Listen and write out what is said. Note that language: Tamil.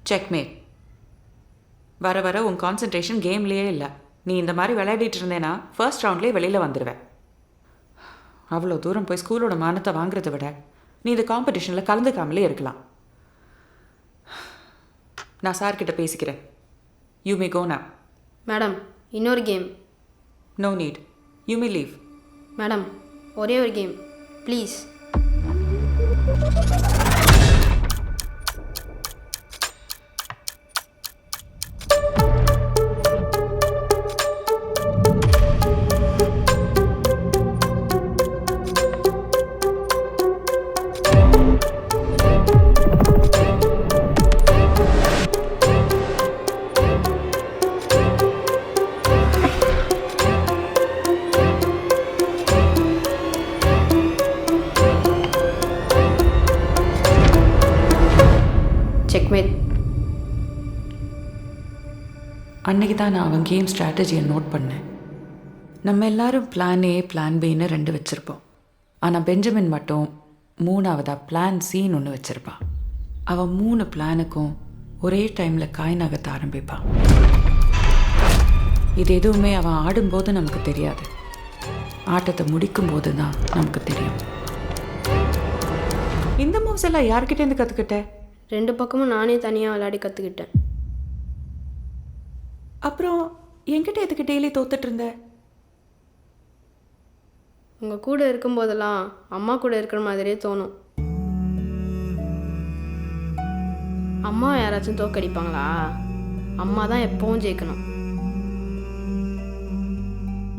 செக்மேட். வர வர உன் கான்சன்ட்ரேஷன் கேம்லேயே இல்லை. நீ இந்த மாதிரி விளையாடிட்டு இருந்தேன்னா ஃபர்ஸ்ட் ரவுண்ட்லேயே வெளியில் வந்துடுவேன். அவ்வளோ தூரம் போய் ஸ்கூலோட மானத்தை வாங்குறத விட நீ இந்த காம்படிஷனில் கலந்துக்காமலே இருக்கலாம். நான் சார்கிட்ட பேசிக்கிறேன். You may go now. Madam, இன்னொரு game. No need. You may leave. Madam, ஒரே ஒரு கேம் ப்ளீஸ். செக்மேட். அன்னைக்கு தான் நான் அவன் கேம் ஸ்ட்ராட்டஜியை நோட் பண்ணேன். நம்ம எல்லாரும் பிளான் ஏ பிளான் பின்னு 2 வச்சுருப்போம். ஆனால் பெஞ்சமின் மட்டும் 3ஆவதாக பிளான் சின்னு ஒன்று வச்சுருப்பான். அவன் 3 பிளானுக்கும் ஒரே டைமில் காய் நகர்த்த ஆரம்பிப்பான். இது எதுவுமே அவன் ஆடும்போது நமக்கு தெரியாது. ஆட்டத்தை முடிக்கும் போது தான் நமக்கு தெரியும். இந்த மூவ்ஸ் எல்லாம் யார்கிட்டேருந்து கற்றுக்கிட்ட? 2 பக்கமும் நானே தனியாக விளையாடி கற்றுக்கிட்டேன். அப்புறம் என்கிட்ட எதுக்கு டெய்லி தோத்துட்டு இருந்த? உங்கள் கூட இருக்கும்போதெல்லாம் அம்மா கூட இருக்கிற மாதிரியே தோணும். அம்மா யாராச்சும் தோக்கடிப்பாங்களா? அம்மா தான் எப்பவும் ஜெயிக்கணும்.